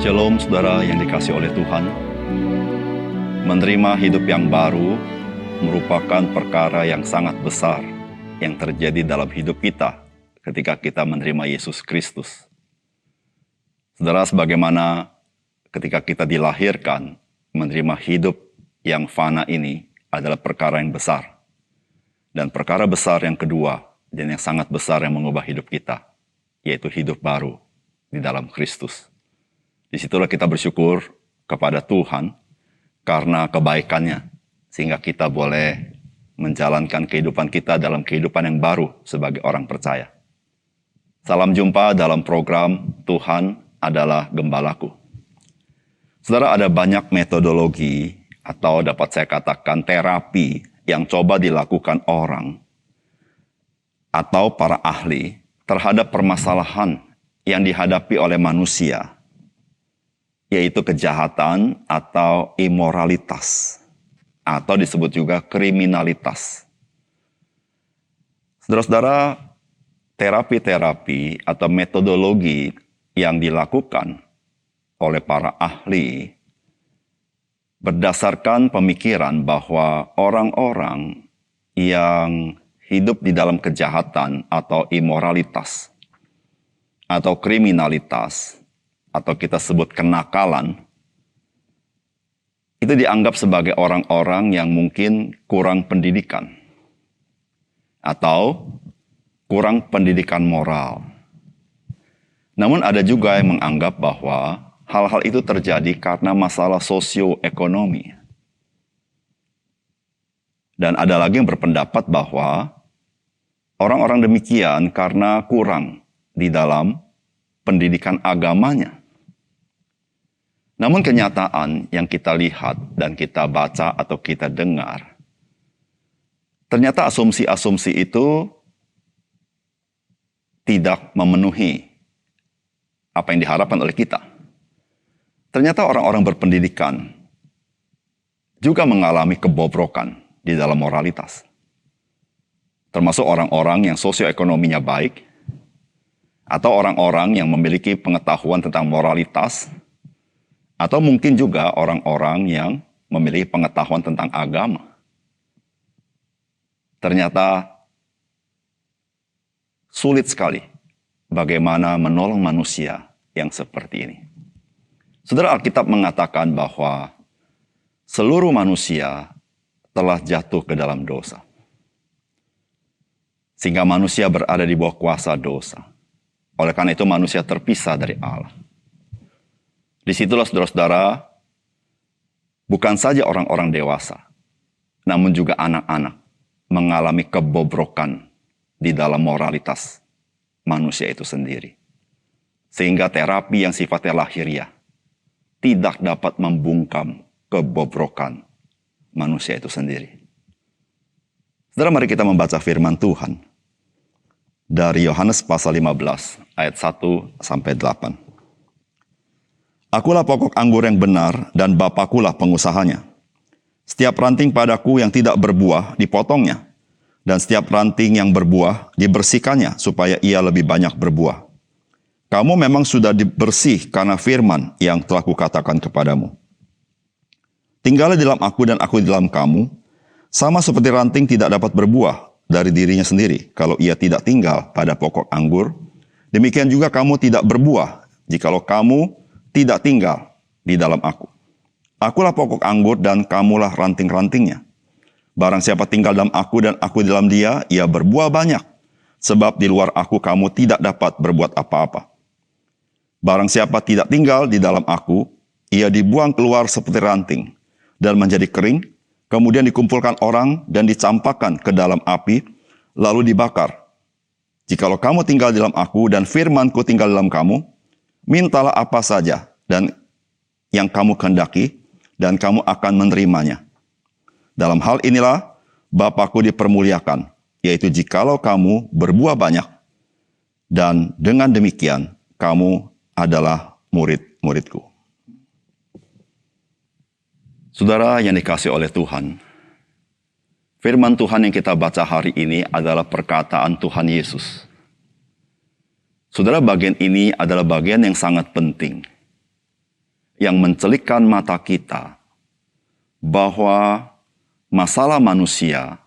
Shalom saudara yang dikasihi oleh Tuhan. Menerima hidup yang baru merupakan perkara yang sangat besar yang terjadi dalam hidup kita ketika kita menerima Yesus Kristus. Saudara, sebagaimana ketika kita dilahirkan, menerima hidup yang fana ini adalah perkara yang besar. Dan perkara besar yang kedua dan yang sangat besar yang mengubah hidup kita, yaitu hidup baru di dalam Kristus. Disitulah kita bersyukur kepada Tuhan karena kebaikannya, sehingga kita boleh menjalankan kehidupan kita dalam kehidupan yang baru sebagai orang percaya. Salam jumpa dalam program Tuhan adalah Gembalaku. Saudara, ada banyak metodologi atau dapat saya katakan terapi yang coba dilakukan orang atau para ahli terhadap permasalahan yang dihadapi oleh manusia, yaitu kejahatan atau imoralitas, atau disebut juga kriminalitas. Saudara-saudara, terapi-terapi atau metodologi yang dilakukan oleh para ahli berdasarkan pemikiran bahwa orang-orang yang hidup di dalam kejahatan atau imoralitas atau kriminalitas, atau kita sebut kenakalan, itu dianggap sebagai orang-orang yang mungkin kurang pendidikan atau kurang pendidikan moral. Namun ada juga yang menganggap bahwa hal-hal itu terjadi karena masalah sosioekonomi. Dan ada lagi yang berpendapat bahwa orang-orang demikian karena kurang di dalam pendidikan agamanya. Namun kenyataan yang kita lihat dan kita baca atau kita dengar, ternyata asumsi-asumsi itu tidak memenuhi apa yang diharapkan oleh kita. Ternyata orang-orang berpendidikan juga mengalami kebobrokan di dalam moralitas. Termasuk orang-orang yang sosioekonominya baik, atau orang-orang yang memiliki pengetahuan tentang moralitas, atau mungkin juga orang-orang yang memiliki pengetahuan tentang agama. Ternyata sulit sekali bagaimana menolong manusia yang seperti ini. Saudara, Alkitab mengatakan bahwa seluruh manusia telah jatuh ke dalam dosa, sehingga manusia berada di bawah kuasa dosa. Oleh karena itu manusia terpisah dari Allah. Disitulah saudara-saudara, bukan saja orang-orang dewasa, namun juga anak-anak mengalami kebobrokan di dalam moralitas manusia itu sendiri. Sehingga terapi yang sifatnya lahiriah tidak dapat membungkam kebobrokan manusia itu sendiri. Saudara, mari kita membaca firman Tuhan dari Yohanes pasal 15 ayat 1-8. Akulah pokok anggur yang benar dan Bapakulah pengusahanya. Setiap ranting padaku yang tidak berbuah dipotongnya, dan setiap ranting yang berbuah dibersihkannya supaya ia lebih banyak berbuah. Kamu memang sudah bersih karena firman yang telah kukatakan kepadamu. Tinggallah dalam aku dan aku di dalam kamu, sama seperti ranting tidak dapat berbuah dari dirinya sendiri kalau ia tidak tinggal pada pokok anggur. Demikian juga kamu tidak berbuah jikalau kamu tidak tinggal di dalam aku. Akulah pokok anggur dan kamulah ranting-rantingnya. Barang siapa tinggal dalam aku dan aku dalam dia, ia berbuah banyak. Sebab di luar aku kamu tidak dapat berbuat apa-apa. Barang siapa tidak tinggal di dalam aku, ia dibuang keluar seperti ranting dan menjadi kering, kemudian dikumpulkan orang dan dicampakkan ke dalam api, lalu dibakar. Jikalau kamu tinggal dalam aku dan firmanku tinggal dalam kamu, mintalah apa saja dan yang kamu kehendaki, dan kamu akan menerimanya. Dalam hal inilah Bapakku dipermuliakan, yaitu jikalau kamu berbuah banyak, dan dengan demikian kamu adalah murid-muridku. Saudara yang dikasihi oleh Tuhan, firman Tuhan yang kita baca hari ini adalah perkataan Tuhan Yesus. Saudara, bagian ini adalah bagian yang sangat penting. yang mencelikkan mata kita bahwa masalah manusia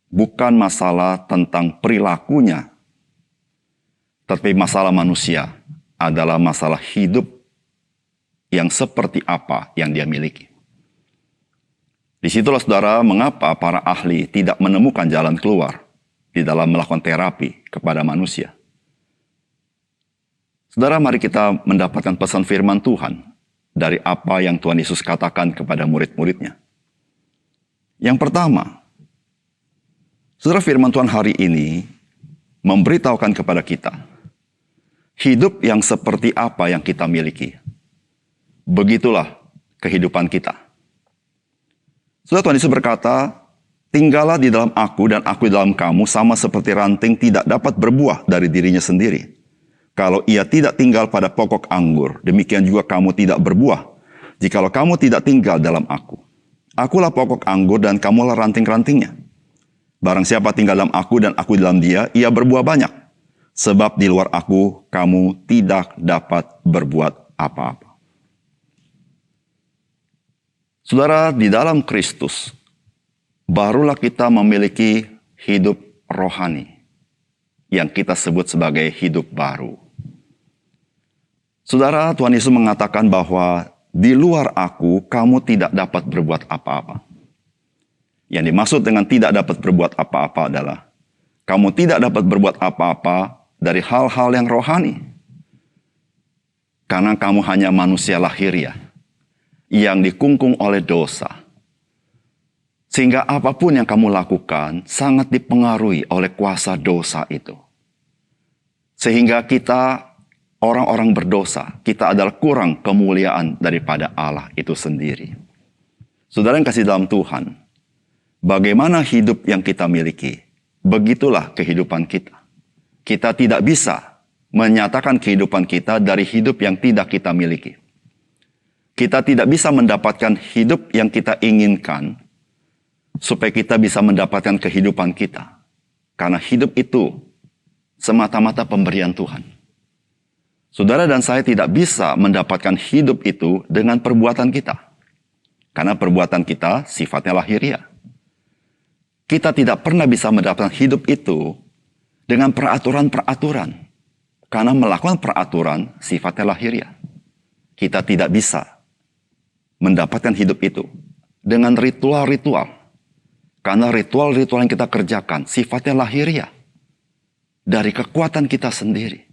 bukan masalah tentang perilakunya, tapi masalah manusia adalah masalah hidup yang seperti apa yang dia miliki. Disitulah saudara mengapa para ahli tidak menemukan jalan keluar di dalam melakukan terapi kepada manusia. Saudara, mari kita mendapatkan pesan firman Tuhan dari apa yang Tuhan Yesus katakan kepada murid-muridnya. Yang pertama, saudara, firman Tuhan hari ini memberitahukan kepada kita, hidup yang seperti apa yang kita miliki, begitulah kehidupan kita. Saudara, Tuhan Yesus berkata, tinggallah di dalam aku dan aku di dalam kamu sama seperti ranting tidak dapat berbuah dari dirinya sendiri. Kalau ia tidak tinggal pada pokok anggur, demikian juga kamu tidak berbuah, jikalau kamu tidak tinggal dalam aku. Akulah pokok anggur dan kamulah ranting-rantingnya. Barang siapa tinggal dalam aku dan aku dalam dia, ia berbuah banyak. Sebab di luar aku, kamu tidak dapat berbuat apa-apa. Saudara, di dalam Kristus, barulah kita memiliki hidup rohani, yang kita sebut sebagai hidup baru. Saudara, Tuhan Yesus mengatakan bahwa di luar aku, kamu tidak dapat berbuat apa-apa. Yang dimaksud dengan tidak dapat berbuat apa-apa adalah, kamu tidak dapat berbuat apa-apa dari hal-hal yang rohani. Karena kamu hanya manusia lahiriah, yang dikungkung oleh dosa. Sehingga apapun yang kamu lakukan, sangat dipengaruhi oleh kuasa dosa itu. Sehingga kita, orang-orang berdosa, kita adalah kurang kemuliaan daripada Allah itu sendiri. Saudara yang kasih dalam Tuhan, bagaimana hidup yang kita miliki, begitulah kehidupan kita. Kita tidak bisa menyatakan kehidupan kita dari hidup yang tidak kita miliki. Kita tidak bisa mendapatkan hidup yang kita inginkan, supaya kita bisa mendapatkan kehidupan kita. Karena hidup itu semata-mata pemberian Tuhan. Saudara dan saya tidak bisa mendapatkan hidup itu dengan perbuatan kita. Karena perbuatan kita sifatnya lahiriah. Kita tidak pernah bisa mendapatkan hidup itu dengan peraturan-peraturan. Karena melakukan peraturan sifatnya lahiriah. Kita tidak bisa mendapatkan hidup itu dengan ritual-ritual. Karena ritual-ritual yang kita kerjakan sifatnya lahiriah. Dari kekuatan kita sendiri.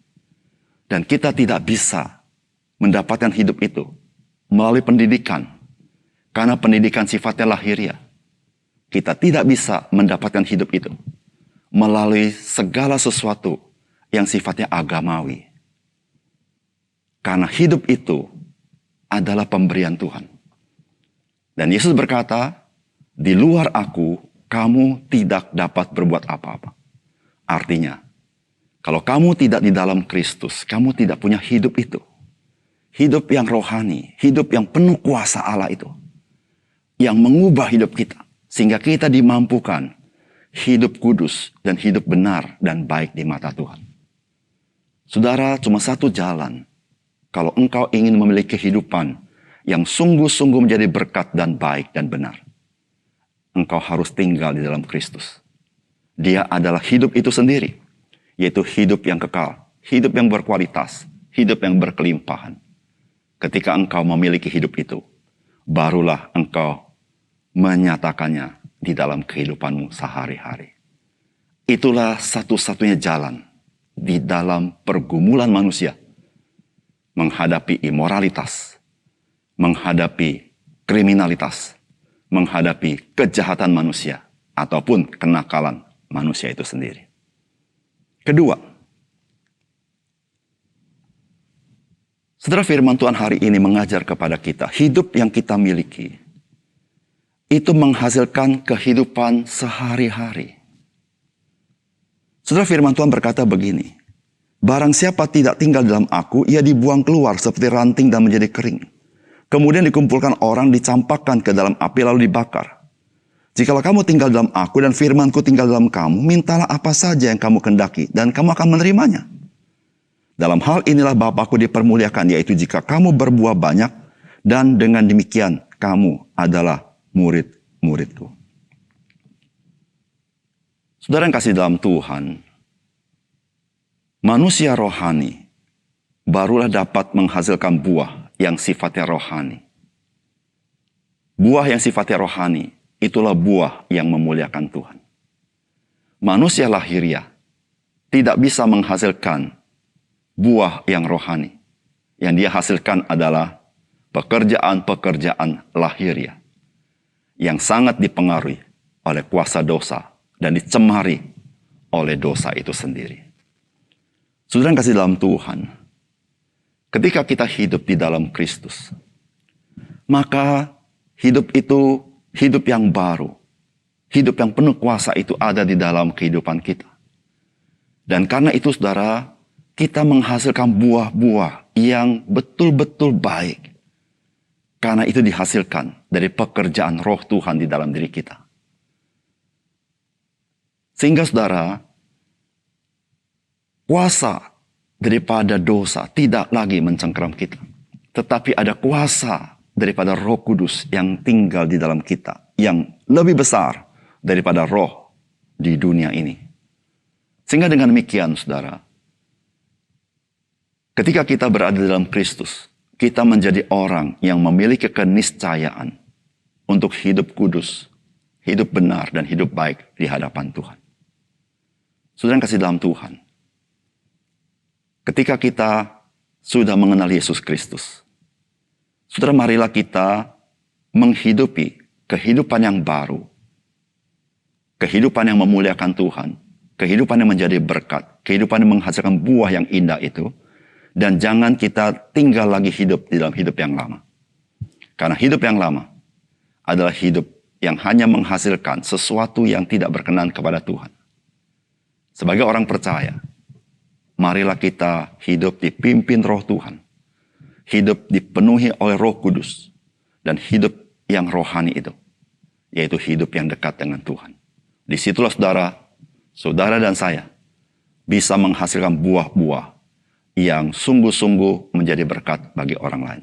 Dan kita tidak bisa mendapatkan hidup itu melalui pendidikan. Karena pendidikan sifatnya lahiriah. Kita tidak bisa mendapatkan hidup itu melalui segala sesuatu yang sifatnya agamawi. Karena hidup itu adalah pemberian Tuhan. Dan Yesus berkata, di luar aku, kamu tidak dapat berbuat apa-apa. Artinya, kalau kamu tidak di dalam Kristus, kamu tidak punya hidup itu. Hidup yang rohani, hidup yang penuh kuasa Allah itu. Yang mengubah hidup kita. Sehingga kita dimampukan hidup kudus dan hidup benar dan baik di mata Tuhan. Saudara, cuma satu jalan. Kalau engkau ingin memiliki kehidupan yang sungguh-sungguh menjadi berkat dan baik dan benar. Engkau harus tinggal di dalam Kristus. Dia adalah hidup itu sendiri. Yaitu hidup yang kekal, hidup yang berkualitas, hidup yang berkelimpahan. Ketika engkau memiliki hidup itu, barulah engkau menyatakannya di dalam kehidupanmu sehari-hari. Itulah satu-satunya jalan di dalam pergumulan manusia menghadapi imoralitas, menghadapi kriminalitas, menghadapi kejahatan manusia, ataupun kenakalan manusia itu sendiri. Kedua, saudara, firman Tuhan hari ini mengajar kepada kita, hidup yang kita miliki, itu menghasilkan kehidupan sehari-hari. Saudara, firman Tuhan berkata begini, barang siapa tidak tinggal dalam aku, ia dibuang keluar seperti ranting dan menjadi kering. Kemudian dikumpulkan orang, dicampakkan ke dalam api lalu dibakar. Jikalau kamu tinggal dalam aku dan firmanku tinggal dalam kamu, mintalah apa saja yang kamu kehendaki dan kamu akan menerimanya. Dalam hal inilah Bapakku dipermuliakan, yaitu jika kamu berbuah banyak, dan dengan demikian kamu adalah murid-muridku. Saudara yang kasih dalam Tuhan, manusia rohani barulah dapat menghasilkan buah yang sifatnya rohani. Buah yang sifatnya rohani, itulah buah yang memuliakan Tuhan. Manusia lahiriah tidak bisa menghasilkan buah yang rohani. Yang dia hasilkan adalah pekerjaan-pekerjaan lahiriah yang sangat dipengaruhi oleh kuasa dosa dan dicemari oleh dosa itu sendiri. Saudara yang kasih dalam Tuhan, ketika kita hidup di dalam Kristus, maka hidup itu hidup yang baru. Hidup yang penuh kuasa itu ada di dalam kehidupan kita. Dan karena itu saudara, kita menghasilkan buah-buah yang betul-betul baik. Karena itu dihasilkan dari pekerjaan roh Tuhan di dalam diri kita. Sehingga saudara, kuasa daripada dosa tidak lagi mencengkeram kita. Tetapi ada kuasa daripada Roh Kudus yang tinggal di dalam kita. Yang lebih besar daripada roh di dunia ini. Sehingga dengan demikian saudara, ketika kita berada dalam Kristus, kita menjadi orang yang memiliki keniscayaan untuk hidup kudus, hidup benar, dan hidup baik di hadapan Tuhan. Saudara yang kasih dalam Tuhan, ketika kita sudah mengenal Yesus Kristus, saudara marilah kita menghidupi kehidupan yang baru, kehidupan yang memuliakan Tuhan, kehidupan yang menjadi berkat, kehidupan yang menghasilkan buah yang indah itu. Dan jangan kita tinggal lagi hidup di dalam hidup yang lama. Karena hidup yang lama adalah hidup yang hanya menghasilkan sesuatu yang tidak berkenan kepada Tuhan. Sebagai orang percaya, marilah kita hidup dipimpin roh Tuhan. Hidup dipenuhi oleh Roh Kudus. Dan hidup yang rohani itu, yaitu hidup yang dekat dengan Tuhan. Disitulah saudara dan saya bisa menghasilkan buah-buah yang sungguh-sungguh menjadi berkat bagi orang lain.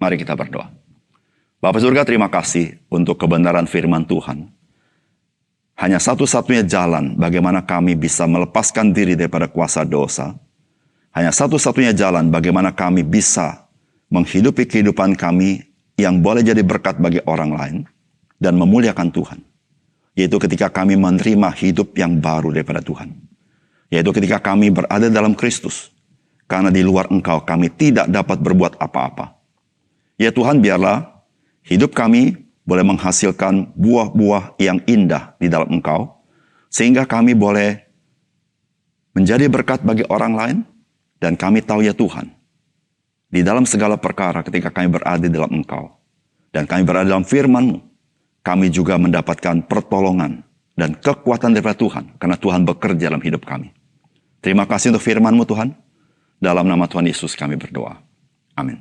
Mari kita berdoa. Bapa surga, terima kasih untuk kebenaran firman Tuhan. Hanya satu-satunya jalan bagaimana kami bisa melepaskan diri daripada kuasa dosa. Hanya satu-satunya jalan bagaimana kami bisa menghidupi kehidupan kami yang boleh jadi berkat bagi orang lain dan memuliakan Tuhan. Yaitu ketika kami menerima hidup yang baru daripada Tuhan. Yaitu ketika kami berada dalam Kristus. Karena di luar Engkau kami tidak dapat berbuat apa-apa. Ya Tuhan, biarlah hidup kami boleh menghasilkan buah-buah yang indah di dalam Engkau. Sehingga kami boleh menjadi berkat bagi orang lain. Dan kami tahu ya Tuhan, di dalam segala perkara ketika kami berada di dalam Engkau. Dan kami berada dalam firman-Mu, kami juga mendapatkan pertolongan dan kekuatan daripada Tuhan. Karena Tuhan bekerja dalam hidup kami. Terima kasih untuk firman-Mu Tuhan. Dalam nama Tuhan Yesus kami berdoa. Amin.